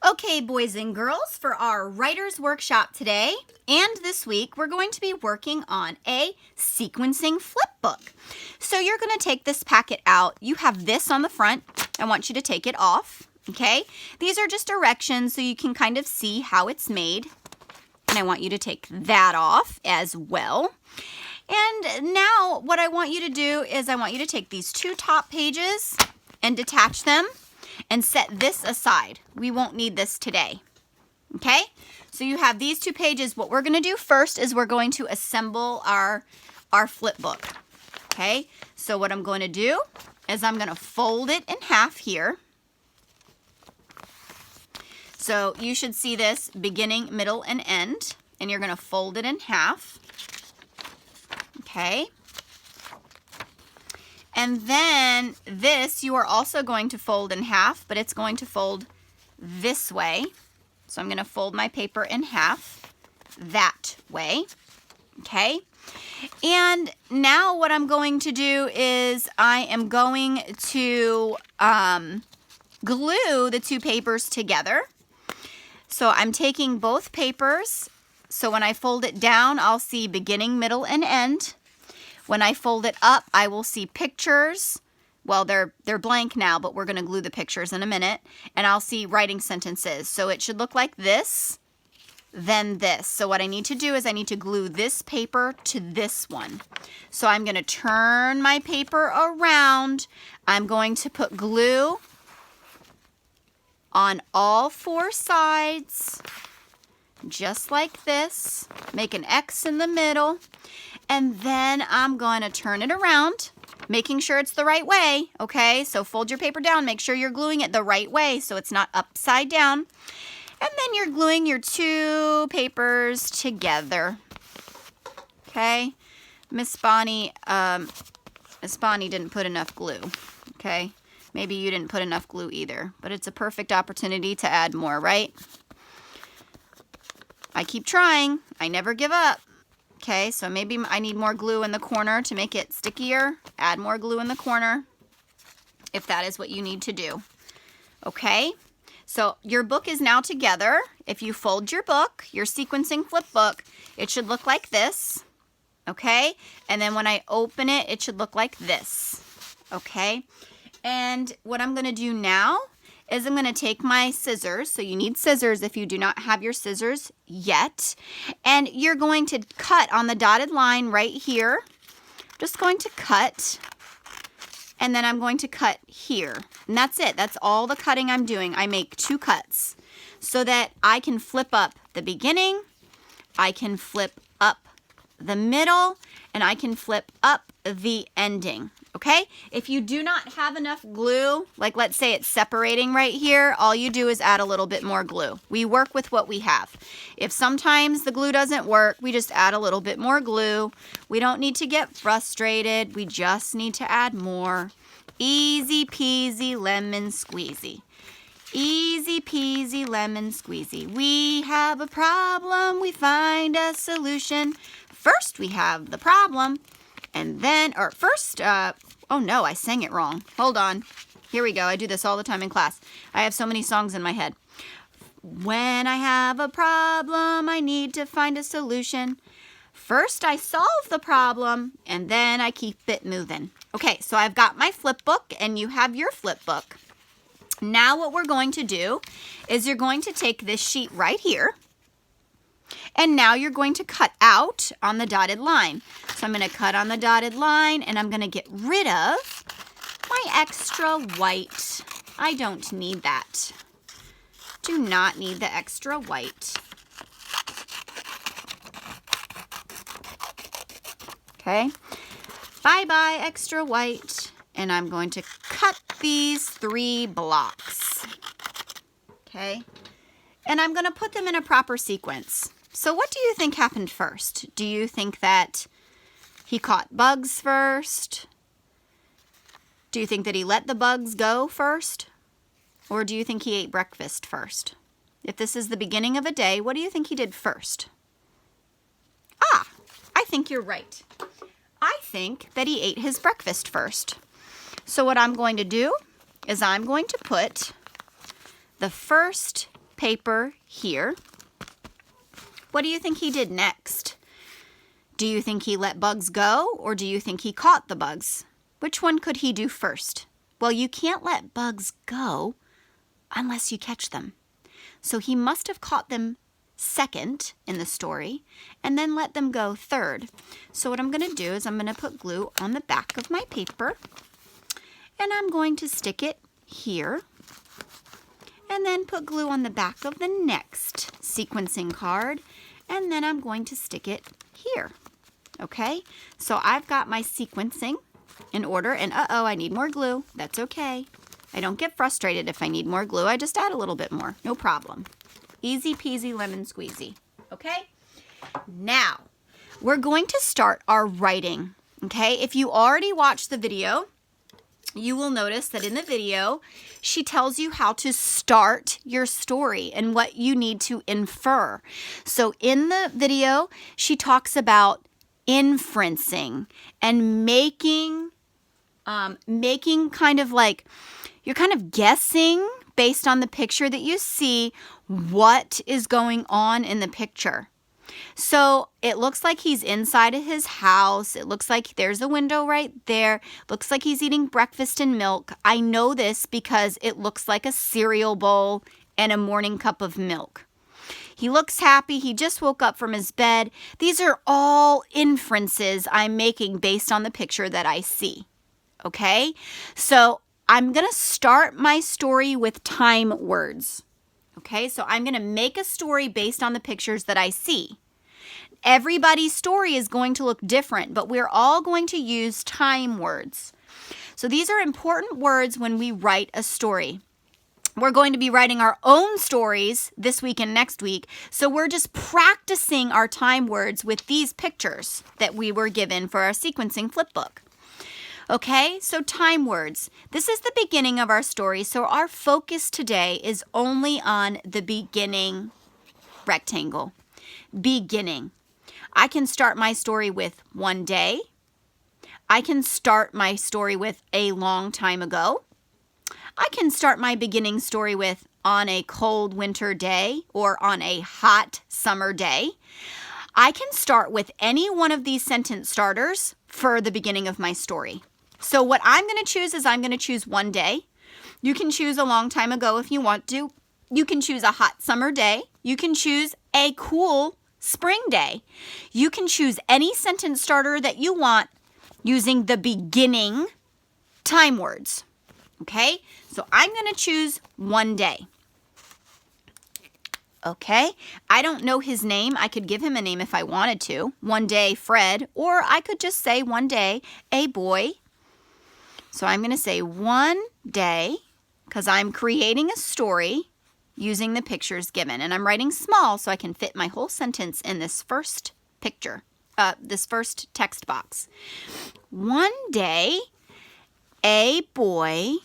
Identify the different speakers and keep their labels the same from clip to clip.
Speaker 1: Okay, boys and girls, for our writer's workshop today and this week, we're going to be working on a sequencing flip book. So you're going to take this packet out. You have this on the front. I want you to take it off, okay? These are just directions so you can kind of see how it's made. And I want you to take that off as well. And now what I want you to do is I want you to take these two top pages and detach them and set this aside. We won't need this today, okay? So you have these two pages. What we're gonna do first is we're going to assemble our flip book, okay? So what I'm going to do is I'm gonna fold it in half here. So you should see this beginning, middle, and end, and you're gonna fold it in half, okay? And then this you are also going to fold in half, but it's going to fold this way. So I'm going to fold my paper in half that way, okay? And now what I'm going to do is I am going to glue the two papers together. So I'm taking both papers. So when I fold it down, I'll see beginning, middle, and end. When I fold it up, I will see pictures. Well, they're blank now, but we're going to glue the pictures in a minute. And I'll see writing sentences. So it should look like this, then this. So what I need to do is I need to glue this paper to this one. So I'm going to turn my paper around. I'm going to put glue on all four sides, just like this. Make an X in the middle. And then I'm going to turn it around, making sure it's the right way, okay? So fold your paper down, make sure you're gluing it the right way so it's not upside down. And then you're gluing your two papers together, okay? Miss Bonnie didn't put enough glue, okay? Maybe you didn't put enough glue either, but it's a perfect opportunity to add more, right? I keep trying. I never give up. Okay, so maybe I need more glue in the corner to make it stickier. Add more glue in the corner if that is what you need to do. Okay, so your book is now together. If you fold your book, your sequencing flip book, it should look like this. Okay, and then when I open it, it should look like this. Okay, and what I'm going to do now is I'm going to take my scissors. So you need scissors if you do not have your scissors yet. And you're going to cut on the dotted line right here. Just going to cut. And then I'm going to cut here. And that's it. That's all the cutting I'm doing. I make two cuts so that I can flip up the beginning, I can flip up the middle, and I can flip up the ending. Okay, if you do not have enough glue, like let's say it's separating right here, all you do is add a little bit more glue. We work with what we have. If sometimes the glue doesn't work, we just add a little bit more glue. We don't need to get frustrated. We just need to add more. Easy peasy lemon squeezy. Easy peasy lemon squeezy. We have a problem, we find a solution. First we have the problem. And then, oh no, I sang it wrong. Hold on. Here we go. I do this all the time in class. I have so many songs in my head. When I have a problem, I need to find a solution. First, I solve the problem, and then I keep it moving. Okay, so I've got my flip book, and you have your flip book. Now what we're going to do is you're going to take this sheet right here. And now you're going to cut out on the dotted line. So I'm going to cut on the dotted line and I'm going to get rid of my extra white. I don't need that. Do not need the extra white. Okay. Bye-bye extra white. And I'm going to cut these 3 blocks. Okay. And I'm going to put them in a proper sequence. So what do you think happened first? Do you think that he caught bugs first? Do you think that he let the bugs go first? Or do you think he ate breakfast first? If this is the beginning of a day, what do you think he did first? Ah, I think you're right. I think that he ate his breakfast first. So what I'm going to do is I'm going to put the first paper here. What do you think he did next? Do you think he let bugs go, or do you think he caught the bugs? Which one could he do first? Well, you can't let bugs go unless you catch them. So he must have caught them second in the story and then let them go third. So what I'm going to do is I'm going to put glue on the back of my paper, and I'm going to stick it here, and then put glue on the back of the next sequencing card, and then I'm going to stick it here. Okay, so I've got my sequencing in order, and I need more glue. That's okay. I don't get frustrated if I need more glue. I just add a little bit more. No problem. Easy peasy lemon squeezy. Okay, now we're going to start our writing. Okay, if you already watched the video, you will notice that in the video, she tells you how to start your story and what you need to infer. So in the video, she talks about inferencing and making kind of like, you're kind of guessing based on the picture that you see what is going on in the picture. So it looks like he's inside of his house. It looks like there's a window right there. Looks like he's eating breakfast and milk. I know this because it looks like a cereal bowl and a morning cup of milk. He looks happy. He just woke up from his bed. These are all inferences I'm making based on the picture that I see. Okay? So I'm going to start my story with time words. Okay? So I'm going to make a story based on the pictures that I see. Everybody's story is going to look different, but we're all going to use time words. So these are important words when we write a story. We're going to be writing our own stories this week and next week, so we're just practicing our time words with these pictures that we were given for our sequencing flipbook. Okay, so time words. This is the beginning of our story, so our focus today is only on the beginning rectangle. Beginning. I can start my story with one day. I can start my story with a long time ago. I can start my beginning story with on a cold winter day or on a hot summer day. I can start with any one of these sentence starters for the beginning of my story. So what I'm going to choose is I'm going to choose one day. You can choose a long time ago if you want to. You can choose a hot summer day. You can choose a cool spring day. You can choose any sentence starter that you want using the beginning time words. Okay, so I'm going to choose one day. Okay, I don't know his name. I could give him a name if I wanted to. One day, Fred, or I could just say one day, a boy. So I'm going to say one day because I'm creating a story using the pictures given. And I'm writing small so I can fit my whole sentence in this first picture, this first text box. One day, a boy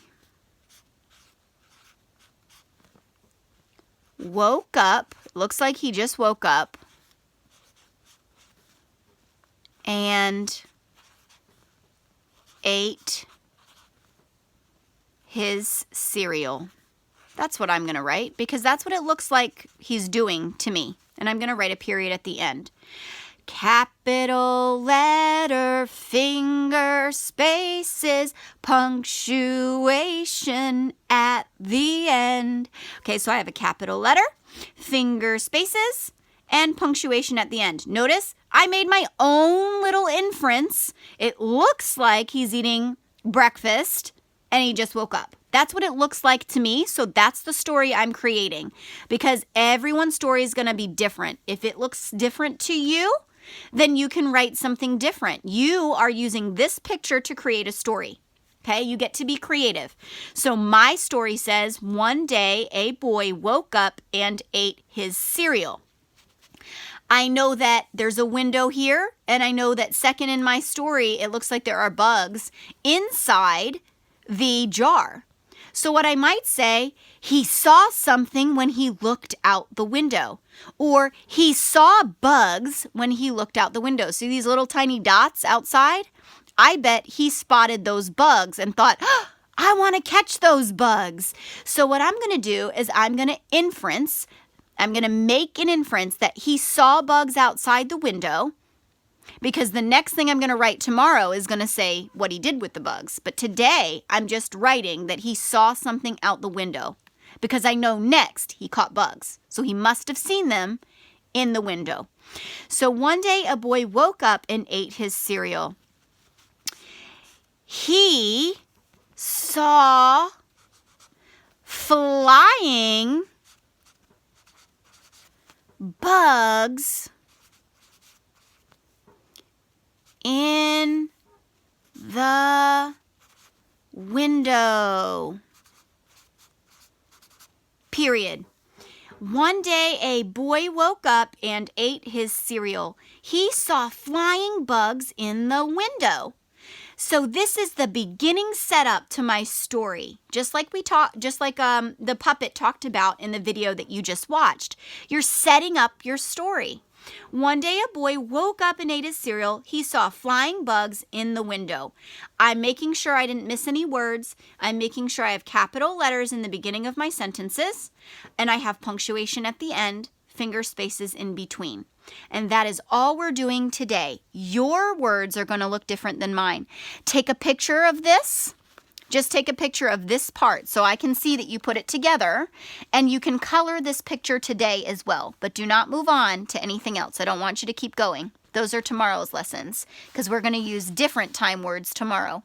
Speaker 1: woke up, looks like he just woke up, and ate his cereal. That's what I'm going to write because that's what it looks like he's doing to me. And I'm going to write a period at the end. Capital letter, finger, spaces, punctuation at the end. Okay, so I have a capital letter, finger, spaces, and punctuation at the end. Notice I made my own little inference. It looks like he's eating breakfast and he just woke up. That's what it looks like to me, so that's the story I'm creating because everyone's story is going to be different. If it looks different to you, then you can write something different. You are using this picture to create a story. Okay, you get to be creative. So my story says, one day a boy woke up and ate his cereal. I know that there's a window here, and I know that second in my story, it looks like there are bugs inside the jar. So what I might say, he saw something when he looked out the window. Or he saw bugs when he looked out the window. See these little tiny dots outside? I bet he spotted those bugs and thought, oh, I want to catch those bugs. So what I'm going to do is I'm going to make an inference that he saw bugs outside the window, because the next thing I'm going to write tomorrow is going to say what he did with the bugs. But today I'm just writing that he saw something out the window, because I know next he caught bugs. So he must have seen them in the window. So one day a boy woke up and ate his cereal. He saw flying bugs in the window. Period. One day a boy woke up and ate his cereal. He saw flying bugs in the window. So this is the beginning setup to my story. Just like the puppet talked about in the video that you just watched. You're setting up your story. One day a boy woke up and ate his cereal. He saw flying bugs in the window. I'm making sure I didn't miss any words. I'm making sure I have capital letters in the beginning of my sentences. And I have punctuation at the end, finger spaces in between. And that is all we're doing today. Your words are going to look different than mine. Take a picture of this. Just take a picture of this part so I can see that you put it together, and you can color this picture today as well, but do not move on to anything else. I don't want you to keep going. Those are tomorrow's lessons because we're going to use different time words tomorrow.